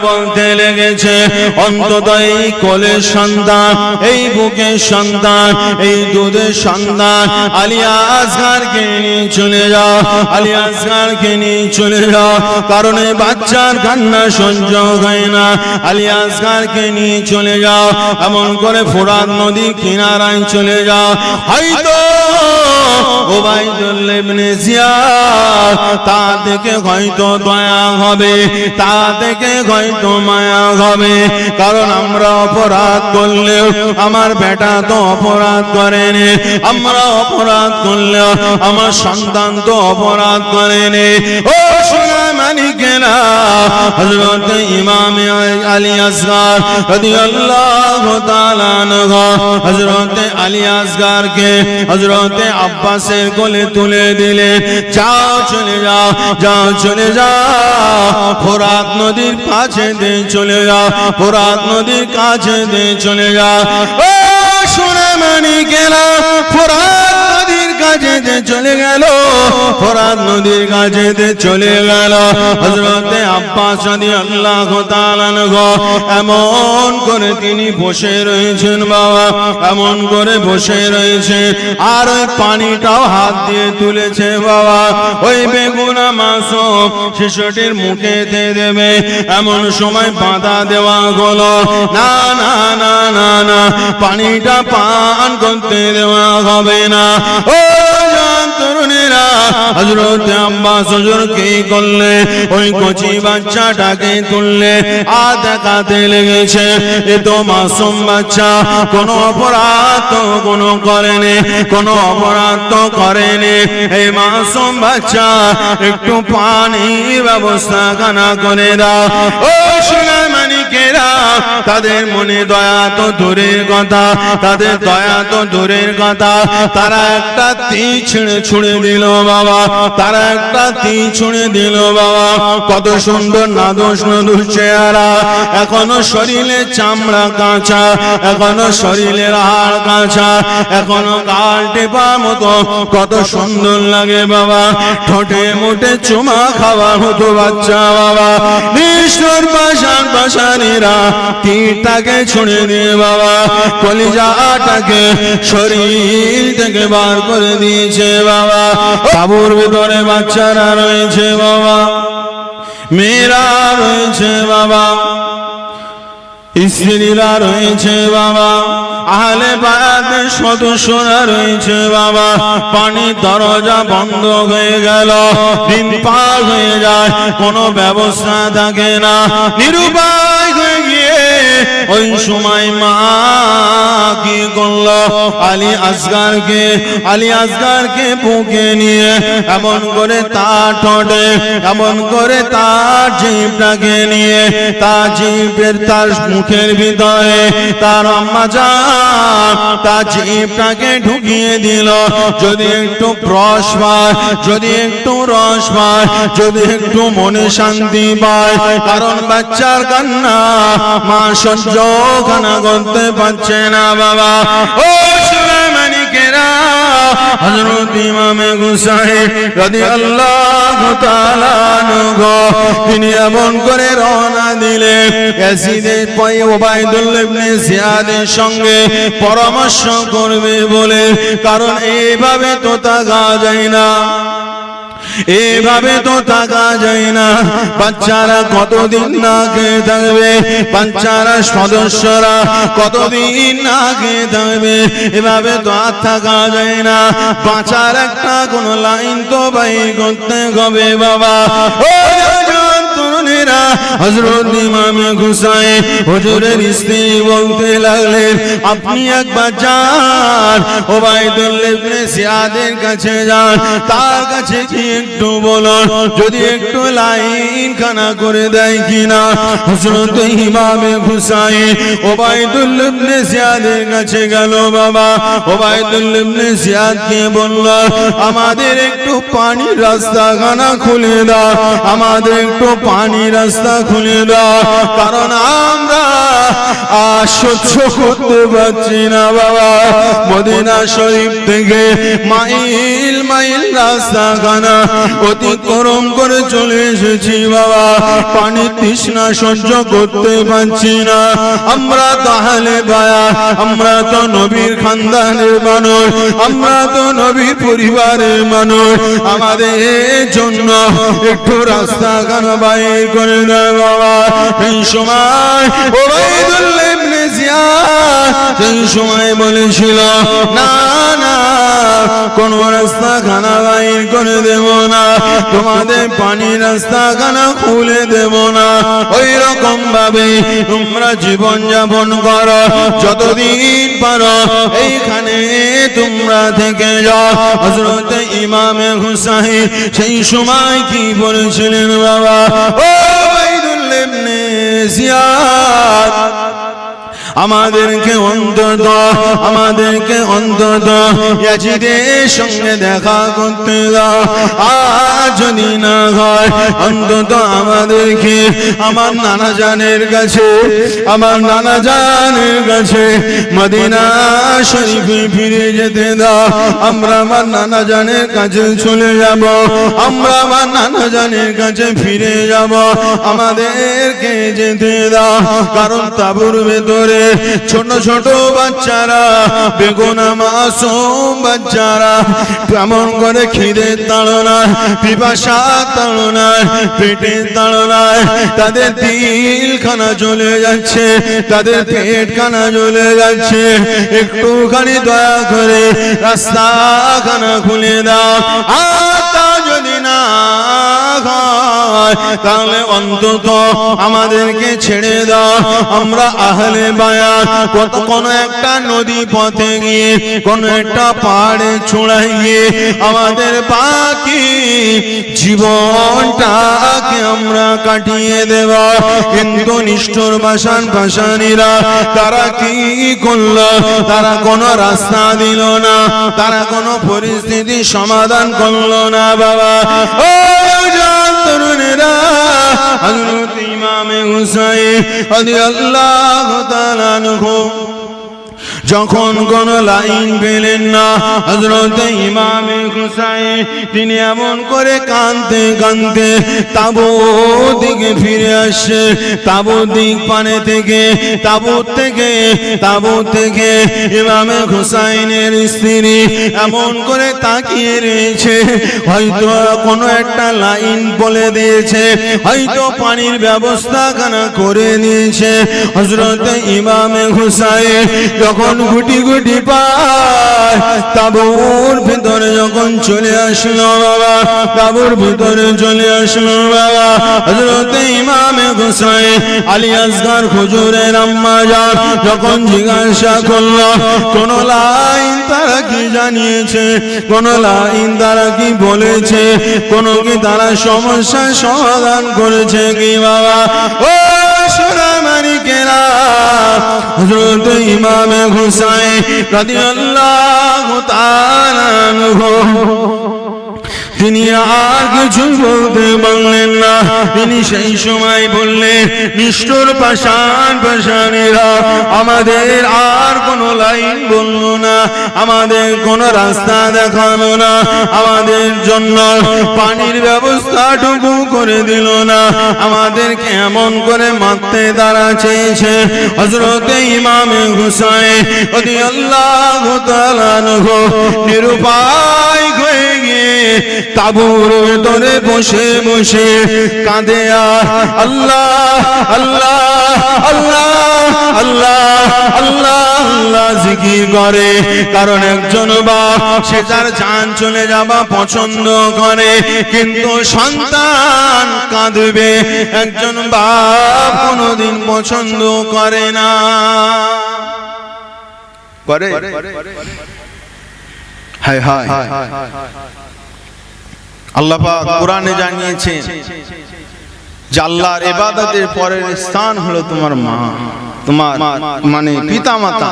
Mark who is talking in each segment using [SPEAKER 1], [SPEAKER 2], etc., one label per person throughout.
[SPEAKER 1] বলতে লেগেছে অন্তত এই কোলের সন্তান, এই বুকের সন্তান, এই দুধের সন্তান আলিয়া আসগারকে নিয়ে চলে যাও, আলিয়া আসগারকে নিয়ে চলে যাও, কারণ এই বাচ্চার কান্না সহ্য হয় না, আলিয়া আসগারকে নিয়ে চলে যাও, এমন করে ফোরাত নদীর কিনারায় চলে যাও। হয়তো উবাইদুল্লাহ ইবনে জিয়াদ তা থেকে হয়তো দয়া হবে, তা থেকে হয়তো মায়া হবে, কারণ আমরা অপরাধ করলেও আমার বেটা তো অপরাধ করেনি, আমরা অপরাধ করলেও আমার সন্তান তো অপরাধ করেনি। ও সোনা মানিকেরা, হযরত ইমাম আলী আসগার রাদিয়াল্লাহু তাআলা আনহু হযরত আলী আসগারকে হযরত আব্বাসের কোলে তুলে দিলে, যাও চলে যাও, যাও চলে যাও, ফোরাত নদীর কাছে দিয়ে চলে যাও, ফোরাত নদীর কাছে দিয়ে চলে যাও। ও সোনা মানিকেরা, ফোরাত নদীর কাছে দিয়ে চলে গেল, ফোরাত নদীর কাছে দিয়ে চলে গেল। হযরত আব্বাস রাদিয়াল্লাহু তাআলা আনহু এমন করে তিনি বসে রয়েছেন বাবা, এমন করে বসে রয়েছে, আর ওই পানিটাও হাত দিয়ে তুলেছে বাবা, ওই বেগুনা মাসুম শিশুটির মুখে দিয়ে দেবে, এমন সময় বাধা দেওয়া হলো, না না না না না, পানিটা পান করতে দেওয়া হবে না। ও তরুণেরা, হযরত আব্বাস হুজুর কি করলে, ওই কচি বাচ্চাটাকে তুললে, আর দেখাতে লেগেছে এ তো মাসুম বাচ্চা, কোনো অপরাধ তো কোনো করেনি, কোনো অপরাধ তো করেনি, এই মাসুম বাচ্চা একটু পানির ব্যবস্থা খানা করে দাও। ও সোনা মানিকেরা, তাদের মনে দয়া তো দূরের কথা, তাদের দয়া তো দূরের কথা, তারা একটা তীর ছুঁড়ে দিল বাবা, তারা একটা তীর ছুঁড়ে দিল বাবা। কত সুন্দর নাদোষ নাদোষ চেহারা, এখনো শরীরে চামড়া কাঁচা, এখনো শরীরের হাড় কাঁচা, এখনো গাল টেপার মতো কত সুন্দর লাগে বাবা, ঠোঁটে মুঠে চুমা খাওয়ার মতো বাচ্চা বাবা। নিষ্ঠুর পাষাণ পাষাণীরা তীরটাকে ছুঁড়ে দিয়ে বাবা কলিজাটাকে শরীর থেকে বার করে দিয়েছে বাবা। তাঁবুর ভিতরে বাচ্চারা রয়েছে বাবা, মেয়েরা রয়েছে বাবা, স্ত্রীরা রয়েছে বাবা, আহলে বায়াতের সদস্যরা রয়েছে বাবা। পানি দরজা বন্ধ হয়ে গেল, দিন পার হয়ে যায়, কোনো ব্যবস্থা থাকে না, নিরুপায় হয়ে গিয়ে ওই সময় মা কি করলো, আলী আসগারকে বুকে নিয়ে এমন করে তার ঠোঁটে, এমন করে তার জিভটাকে নিয়ে, তার জিভের তার মুখের ভিতরে তার আম্মা জান তার জিভটাকে ঢুকিয়ে দিল। যদি একটু রস পায়, যদি একটু রস পায়, যদি একটু মনে শান্তি পায়, কারণ বাচ্চার কান্না মা সহ্য খানা করতে পারছে না বাবা। ও সোনা মানিকেরা, হযরত ইমামে হুসাইন রাদিয়াল্লাহু তাআলা আনহু তিনি এমন করে রওনা দিলেন ইয়াজিদের পয়ে উবাইদুল্লাহ ইবনে জিয়াদের সঙ্গে পরামর্শ করবে বলে, কারণ এইভাবে তো থাকা যায় না, এভাবে তো থাকা যায় না। বাচ্চারা কতদিন না খেয়ে থাকবে, বাচ্চারা সদস্যরা কতদিন না খেয়ে থাকবে, এভাবে তো আর থাকা যায় না। বাঁচার একটা কোন লাইন তো বাইর করতে হবে বাবা। ও তরুণেরা, হযরত ইমামে হুসাইন হুজুরের স্ত্রী বলতে লাগলেন, আপনি একবার যান উবাইদুল্লাহ ইবনে জিয়াদের কাছে যান, তার কাছে কি একটু বলুন যদি একটু লাইন খানা করে দেয় কিনা। হযরত ইমামে হুসাইন উবাইদুল্লাহ ইবনে জিয়াদের কাছে গেল বাবা। উবাইদুল্লাহ ইবনে জিয়াদকে বলল, আমাদের একটু পানির রাস্তা খানা খুলে দাও, আমাদের একটু পানির রাস্তা খুলে দাও, কারণ আমরা আর সহ্য করতে পারছি না বাবা। মদিনা শরীফ থেকে মাইল মাইল রাস্তাখানা অতিক্রম করে চলে এসেছি বাবা। পানি তৃষ্ণা সহ্য করতে পারছি না। আমরা তাহলে বায়া, আমরা তো নবীর খানদানের মানুষ, আমরা তো নবীর পরিবারের মানুষ, আমাদের জন্য একটু রাস্তাখানা বাইর করে দেয় বাবা। এই সময় ওবাইদুল্লাহ ইবনে জিয়াদ সেই সময় বলেছিল, না না, কোন রাস্তাখানা বাইর করে দেব না, তোমাদের পানির রাস্তাখানা খুলে দেব না। ওই রকম ভাবে তোমরা জীবন যাপন করো, যতদিন পারো এইখানে তোমরা থেকে যাও। হযরত ইমামে হুসাইন সেই সময় কি বলেছিলেন বাবা? ও ওবাইদুল্লাহ ইবনে জিয়াদ, আমাদেরকে অন্তত ইয়াজিদের সঙ্গে দেখা করতে দাও। আর যদি না হয় অন্তত আমাদেরকে আমার নানা জানের কাছে মদিনা শরীফে ফিরে যেতে দাও। আমরা আমার নানা জানের কাছে চলে যাব, আমরা আমার নানা জানের কাছে ফিরে যাব, আমাদেরকে যেতে দাও। কারণ তাঁবুর ভেতরে ছোট ছোট বাচ্চারা, বেগুনা মাসুম বাচ্চারা কেমন করে খিদের তাড়নায়, পিপাসার তাড়নায়, পেটের তাড়নায় তাদের দিলখানা চলে যাচ্ছে, তাদের পেটখানা চলে যাচ্ছে। একটুখানি দয়া করে রাস্তাখানা খুলে দাও। আর তা যদি না হয় তাহলে অন্তত আমাদেরকে ছেড়ে দাও। আমরা আহলে বায়াত কোন একটা নদী পথে গিয়ে, কোন একটা পাহাড়ে চূড়ায় গিয়ে আমাদের বাকি জীবনটাকে আমরা কাটিয়ে দেব। কিন্তু নিষ্ঠুর ভাসানীরা তারা কি করলো? তারা কোনো রাস্তা দিল না, তারা কোনো পরিস্থিতি সমাধান করলো না বাবা। ও তরুণেরা, হযরত ইমামে হুসাইন রাদিয়াল্লাহু তাআলা আনহু যখন কোন লাইন পেলেন না, হযরত ইমামে হুসাইন তিনি এমন করে কাঁদতে কাঁদতে তাঁবুর দিকে ফিরে আসছে। তাঁবুর দিক পানে থেকে তাঁবুর থেকে ইমামে হুসাইনের স্ত্রী এমন করে তাকিয়ে রয়েছে, হয়তো কোনো একটা লাইন বলে দিয়েছে, হয়তো পানির ব্যবস্থা খানা করে দিয়েছে। হযরত ইমামে হুসাইন যখন গুটি গুটি পায় তাঁবুর ভিতরে যখন চলে আসলো বাবা, তাঁবুর ভিতরে চলে আসলো বাবা। হযরত ইমামে হুসাইন আলী আসগর হুজুরের আম্মা জান যখন জিজ্ঞাসা করলো কোন লাইন তারা কি জানিয়েছে, কোন লাইন তারা কি বলেছে, কোন কি তারা সমস্যার সমাধান করেছে কি বাবা? ও সোনামানিকেরা, হযরত ইমামে হুসাইন রাদিয়াল্লাহু তাআলা আনহু তিনি আর কিছু বলতে পারলেন না। তিনি সেই সময় বললেন, নিষ্ঠুর পাষাণীরা আমাদের আর কোনো লাইন বললো না, আমাদের কোনো রাস্তা দেখালো না, আমাদের জন্য পানির ব্যবস্থাটুকু করে দিল না, আমাদেরকে এমন করে মারতে তারা চেয়েছে। হযরত ইমামে হুসাইন রাদিয়াল্লাহু তাআলা আনহু নিরুপায় হয়ে গিয়ে তাঁবুর ভেতরে বসে বসে কাঁদে আর আল্লাহ আল্লাহ আল্লাহ আল্লাহ আল্লাহ আল্লাহ জিকির করে। কারণ একজন বাপ সে তার জান চলে যাওয়া পছন্দ করে, কিন্তু সন্তান কাঁদবে একজন বাপ কোনোদিন পছন্দ করে না। করে হায় হায় আল্লাহ পাক কোরআনে জানিয়েছেন যে আল্লাহর ইবাদতের পরের স্থান হলো তোমার মা, তোমার মানে পিতামাতা,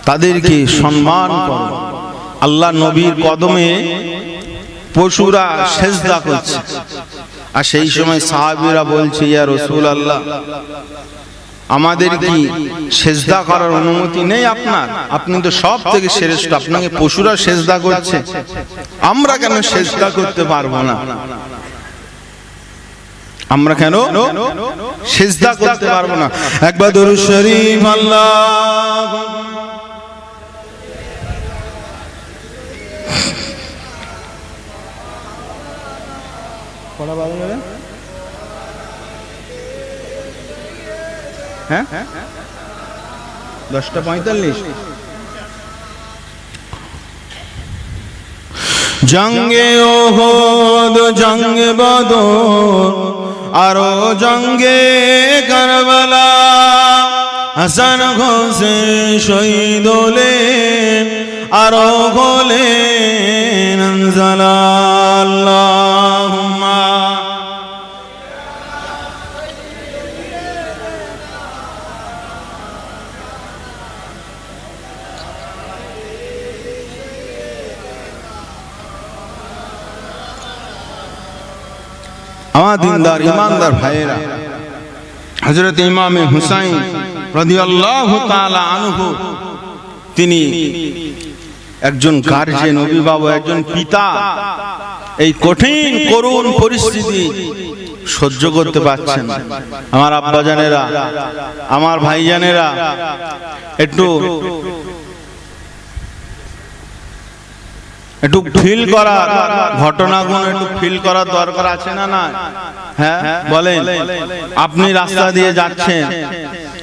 [SPEAKER 1] তাদেরকে সম্মান করো। আল্লাহ নবীর কদমে পশুরা সেজদা করছে, আর সেই সময় সাহাবীরা বলছে ইয়া রাসূলুল্লাহ আমাদের কি সেজদা করার অনুমতি নেই আপনার? আপনি তো সব থেকে শ্রেষ্ঠ, আপনাকে পশুরা সেজদা করছে, আমরা কেন সেজদা করতে পারবো না? আমরা কেন সেজদা করতে পারবো না? একবার দরুদ শরীফ আল্লাহ পড়া বাজে যাবে। হ্যাঁ 10:45। জঙ্গে ওহদ, জঙ্গে বদর, আরো জঙ্গে কারবালা, হাসান হোসেন শহীদ হলেন, আরো হলেন আনজালা। আল্লাহুম্মা আমার দিনদার ইমানদার ভাইয়েরা, হযরত ইমামে হুসাইন রাদিয়াল্লাহু তাআলা আনহু তিনি একজন গার্জিয়ান, অভিভাবক, একজন পিতা। এই কঠিন করুণ পরিস্থিতি সহ্য করতে পারছেন। আমার আব্বা জানেরা, আমার ভাই জানেরা, একটু ফিল করার ঘটনাগুলো একটু ফিল করার দরকার আছে না? না, হ্যাঁ বলেন। আপনি রাস্তা দিয়ে যাচ্ছেন,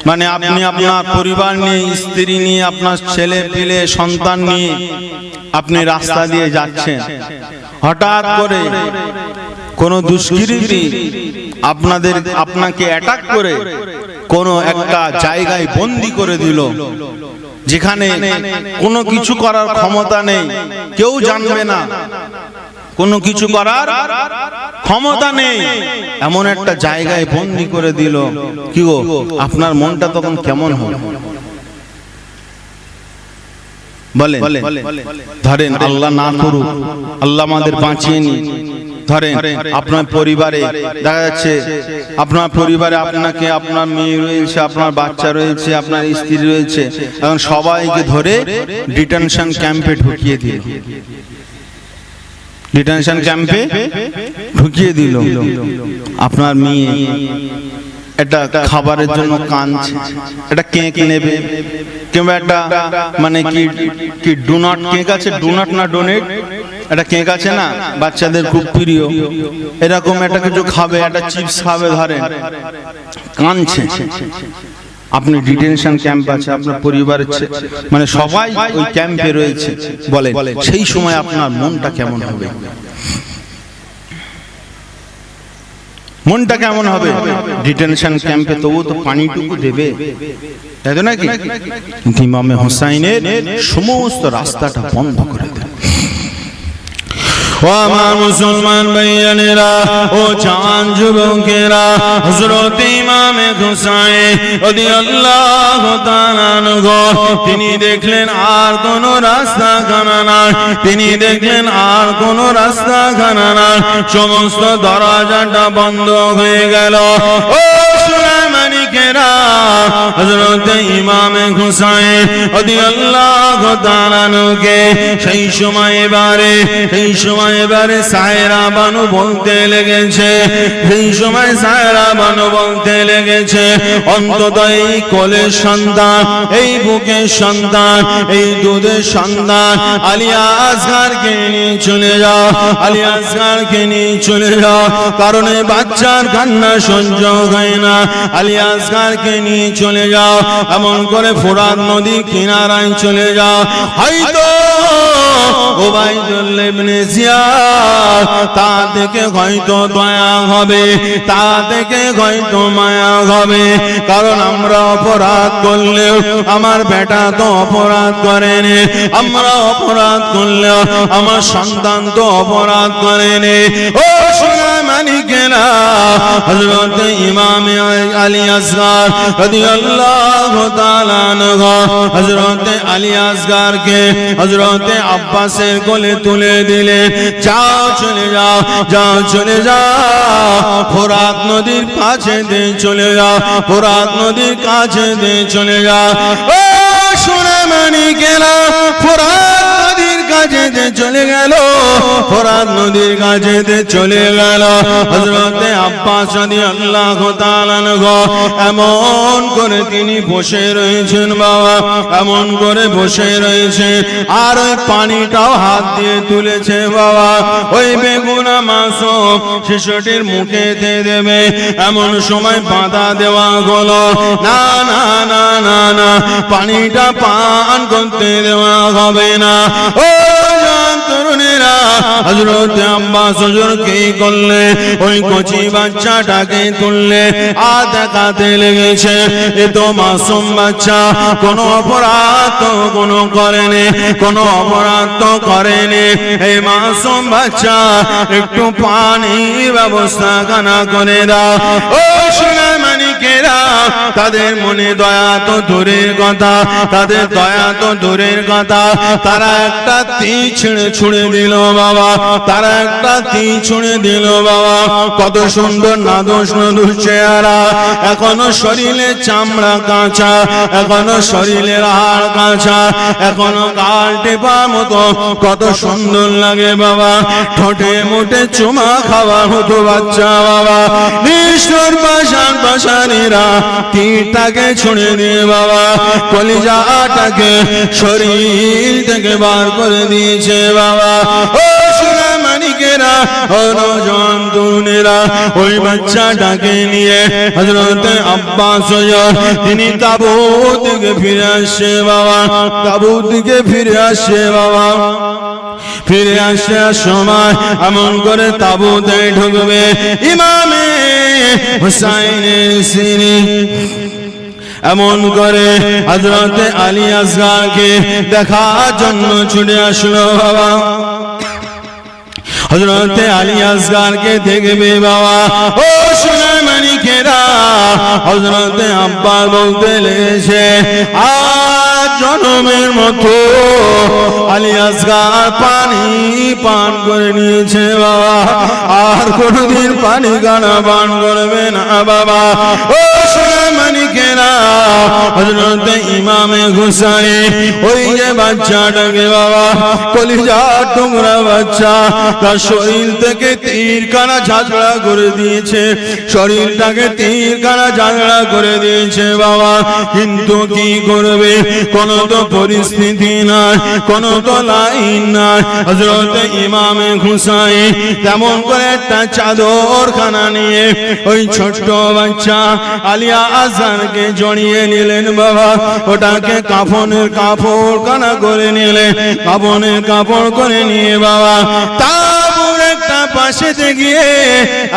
[SPEAKER 1] মানে আপনি আপনার পরিবার নিয়ে, স্ত্রী নিয়ে, আপনার ছেলে পিলে সন্তান নিয়ে আপনি রাস্তা দিয়ে যাচ্ছেন, হঠাৎ করে কোন দুষ্কৃতী আপনাকে অ্যাটাক করে কোনো একটা জায়গায় বন্দী করে দিল, যেখানে কোনো কিছু করার ক্ষমতা নেই, কেউ জানবে না, কোনো কিছু করার ক্ষমতা নেই, এমন একটা জায়গায় বন্দী করে দিল। কি গো, আপনার মনটা তখন কেমন হবে বলেন? ধরেন আল্লাহ না করুক, আল্লাহ আমাদের বাঁচিয়ে নি, ধরেন আপনার পরিবারে দেখা যাচ্ছে, আপনার পরিবারে আপনাকে, আপনার মেয়ে রয়েছে, আপনার বাচ্চা রয়েছে, আপনার স্ত্রী রয়েছে, এখন সবাইকে ধরে ডিটেনশন ক্যাম্পে ঢুকিয়ে দিল, ডিটেনশন ক্যাম্পে ঢুকিয়ে দিল। আপনার মেয়ে একটা খাবারের জন্য কাঁদছে, একটা কেক নেবে, কিংবা একটা মানে কি ডোনাট কেক আছে, ডোনাট না ডোনেট, একটা কেক আছে না বাচ্চাদের খুব প্রিয়, এরকম একটা কিছু খাবে, একটা চিপস খাবে, ধরেন কাঁদছে। আপনি ডিটেনশন ক্যাম্প আছে, আপনার পরিবারের মানে সবাই ওই ক্যাম্পে রয়েছে, বলে সেই সময় আপনার মনটা কেমন হবে? মনটা কেমন হবে? ডিটেনশন ক্যাম্পে তবু তো পানিটুকু দেবে, তাই তো নাকি? ইমামে হুসাইনের সমস্ত রাস্তাটা বন্ধ করে দেয়। ও আমার মুসলমান ভাইয়েরা, ও জান যুবকেরা, হযরত ইমামে হুসাইন রাদিয়াল্লাহু তাআলা আনহু তিনি দেখলেন আর কোন রাস্তা খানা নাই, তিনি দেখলেন আর কোন রাস্তা খানা নাই, সমস্ত দরজাটা বন্ধ হয়ে গেল। ও সুলাইমানিকেরা, হযরত ইমামে হুসাইন রাদিয়াল্লাহু তাআলা আনহুকে সেই সময় এবারে সায়রা বানু বলতে লেগেছে, সেই সময় সায়রা বানু বলতে লেগেছে, অন্তত এই কোলের সন্তান, এই বুকের সন্তান, এই দুধের সন্তান আলিয়া আসগারকে নিয়ে চলে যাও, আলিয়া আসগারকে নিয়ে চলে যাও, কারণ এই বাচ্চার কান্না সহ্য হয় না, আলিয়া আসগারকে নিয়ে চলে যাও, এমন করে ফোরাত নদীর কিনারায় চলে যাও, হয়তো উবাইদুল্লাহ ইবনে জিয়াদ তা থেকে হয়তো দয়া হবে, তা থেকে হয়তো মায়া হবে, কারণ আমরা অপরাধ করলেও আমার বেটা তো অপরাধ করেনি, আমরা অপরাধ করলেও আমার সন্তান তো অপরাধ করেনি। ও সুলাইমানিক মালিকেরা হযরত ইমাম আলী আসগার রাদিয়াল্লাহু তাআলা আনহু হযরত আলী আসগারকে হযরত আব্বাসের কোলে তুলে দিলে যাও চলে যাও যাও চলে যাও ফোরাত নদীর কাছে দিয়ে চলে যাও ফোরাত নদীর কাছে দিয়ে চলে যাও ও সোনা মানিকেরা ফোরাত নদীর কাছে দিয়ে চলে গেল ফোরাত নদীর কাছে দিয়ে চলে গেল হযরত আব্বাস রাদিয়াল্লাহু তাআলা আনহু এমন করে তিনি বসে রয়েছেন বাবা এমন করে বসে রয়েছে আর ওই পানিটাও হাত দিয়ে তুলেছে বাবা ওই বেগুনা মাসুম শিশুটির মুখে দিয়ে দেবে এমন সময় বাধা দেওয়া হলো না না না না না পানিটা পান করতে দেওয়া হবে না ও তরুণেরা হযরত আব্বাস হুজুর কি করলে ওই কচি বাচ্চাটাকে তুললে আর দেখাতে লেগেছে এ তো মাসুম বাচ্চা কোনো অপরাধ তো কোনো করেনি কোনো অপরাধ তো করেনি এই মাসুম বাচ্চা একটু পানির ব্যবস্থা খানা করে দাও ও সোনা মানিকেরা তাদের মনে দয়া তো দূরের কথা তাদের দয়া তো দূরের কথা তারা একটা তীর ছুঁড়ে দিল বাবা তারা একটা তীর ছুঁড়ে দিল বাবা কত সুন্দর নাদোষ নদুর চেহারা এখনো শরীরে চামড়া কাঁচা এখনো শরীরের হাড় কাঁচা এখনো গাল টেপার মতো কত সুন্দর লাগে বাবা ঠোঁটে মুঠে চুমা খাওয়ার মতো বাচ্চা বাবা নিষ্ঠুর পাষাণ পাষাণীরা তীরটাকে ছুঁড়ে দিয়ে বাবা কলিজাটাকে শরীর থেকে বার করে দিয়েছে বাবা ও সোনা মানিকেরা ও নওজোয়ান তরুণেরা ওই বাচ্চাটাকে নিয়ে হযরত আব্বাস হুজুর তিনি তাবুত থেকে ফিরে আসছে বাবা তাবুত থেকে ফিরে আসছে বাবা ফিরে আসার সময় এমন করে তাবুতে ঢুকবে ইমামে হুসাইনের সিনি এমন করে হযরত আলী আসগারকে দেখার জন্য ছুটে আসলো বাবা হযরত আলী আসগারকে দেখবে বাবা ও সোনা মানিকেরা হযরত আব্বা বলতে লেগেছে আজ জনমের মতো আলী আসগার পানি পান করে নিয়েছে বাবা আর কোনদিন পানি গানা পান করবে না বাবা ও সোনা মানিকেরা হযরত ইমামে হুসাইন ওই যে বাচ্চাটাকে বাবা কলিজা টুকরা বাচ্চা তার শরীর থেকে তীরখানা ঝাঁঝরা করে দিয়েছে শরীরটাকে তীরখানা ঝাঁঝরা করে দিয়েছে বাবা কিন্তু কি করবে কোনো তো পরিস্থিতি নাই কোনো তো লাইন নাই হযরত ইমামে হুসাইন তেমন করে একটা চাদরখানা নিয়ে ওই ছোট্ট বাচ্চা আলিয়া আসগারকে জড়িয়ে নিলেন বাবা ওটাকে কাফনের কাপড় কানা করে নিলেন কাফনের কাপড় করে নিয়ে বাবা তারপর একটা পাশেতে গিয়ে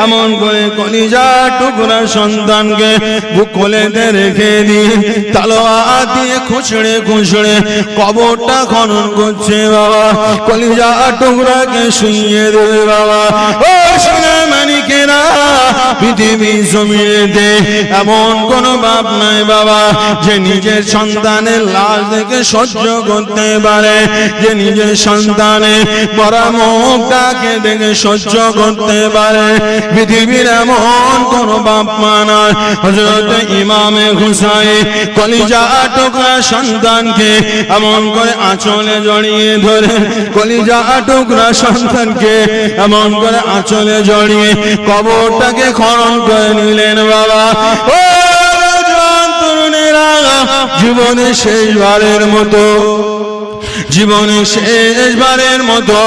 [SPEAKER 1] এমন করে কলিজা টুকরা সন্তানকে বুক কোলেতে রেখে দিয়ে তলোয়ার দিয়ে খুঁচড়ে খুঁচড়ে কবরটা খনন করছে বাবা কলিজা টুকরাকে শুইয়ে দেবে বাবা ও সোনা মানিকেরা পৃথিবী জমিনেতে এমন কোন বাপ নাই বাবা যে নিজের সন্তানের লাশ দেখে সহ্য করতে পারে যে নিজের সন্তানের পরামুখটাকে দেখে সহ্য করতে পারে পৃথিবীর এমন কোন বাপ মা নয় হযরত ইমামে হুসাইন কলিজা টুকরা সন্তানকে এমন করে আঁচলে জড়িয়ে ধরে কলিজা টুকরা সন্তানকে এমন করে আঁচলে জড়িয়ে কবরটাকে খনন করে নিলেন বাবা ও তরুণেরা জীবনে শেষবারের মতো জীবনে শেষবারের মতো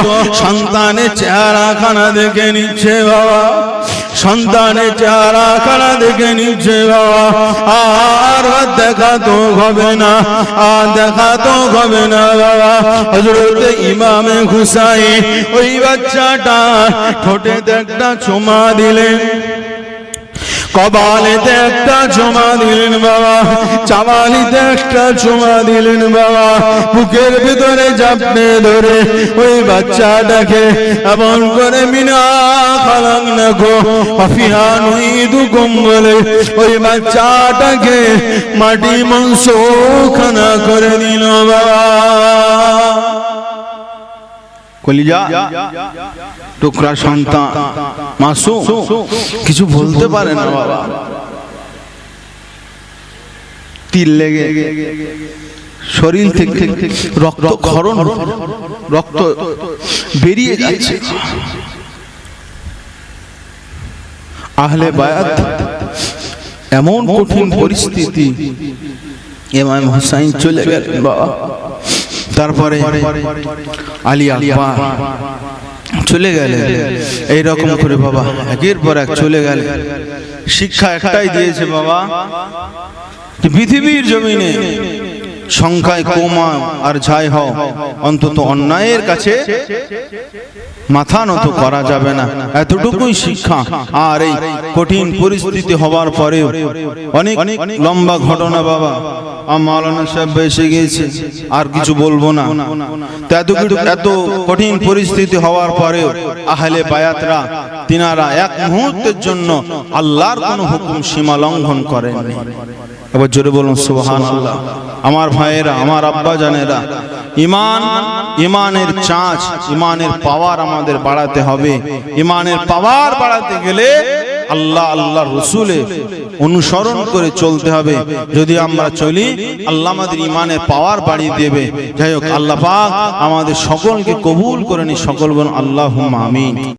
[SPEAKER 1] সন্তানের চেহারা খানা দেখে নিচ্ছে বাবা সন্তানের চেহারা খানা দেখে নিচ্ছে বাবা আর দেখা তো হবে না আর দেখা তো হবে না বাবা হযরত ইমামে হুসাইন ওই বাচ্চাটা ঠোঁটে একটা চুমা দিলেন কপালেতে একটা চুমা দিলেন বাবা, চাওয়ালিতে একটা চুমা দিলেন বাবা, বুকের ভিতরে চাপড়ে ধরে ওই বাচ্চাটাকে এমন করে মিনা খালাক নাকো আফিহা নুইদুকুম বলে ওই বাচ্চাটাকে মাটি মাংস খানা করে দিল বাবা। কলিজা টুকরা সন্তান মাসুম, কিছু বলতে পারে না বাবা, তীর লেগে শরীর থেকে রক্তক্ষরণ, রক্ত বেরিয়ে যাচ্ছে। আহলে বায়াত এমন কঠিন পরিস্থিতি, ইমাম হুসাইন চলে গেলেন বাবা, তারপরে আলী আকবর চলে গেলেন, এইরকম করে বাবা একের পর এক চলে গেলেন। শিক্ষা একটাই দিয়েছে বাবা, পৃথিবীর জমিনে সংখ্যায় কমা আর যাই হও, অন্তত অন্যায়ের কাছে মাথা নত করা যাবে না, এতটুকুই শিক্ষা। আর এই কঠিন পরিস্থিতি হওয়ার পরেও অনেক লম্বা ঘটনা বাবা, মাওলানা সাহেব এসে গিয়েছে, আর কিছু বলবো না। এত কঠিন পরিস্থিতি হওয়ার পরেও আহলে বায়াতরা তিনারা এক মুহূর্তের জন্য আল্লাহর কোন হুকুম সীমা লঙ্ঘন করেননি। এবার জোরে বলুন সুবহানাল্লাহ। আমার ভাইয়েরা, আমার আব্বা জানেরা, ইমানের চাঁচ, ইমানের পাওয়ার আমাদের বাড়াতে হবে। ইমানের পাওয়ার বাড়াতে গেলে আল্লাহ আল্লাহর রাসূলের অনুসরণ করে চলতে হবে। যদি আমরা চলি, আল্লাহ আমাদের ইমানের পাওয়ার বাড়িয়ে দেবে। যাই হোক, আল্লাহ পাক আমাদের সকলকে কবুল করে নি, সকল বলুন আল্লাহুম্মা আমিন।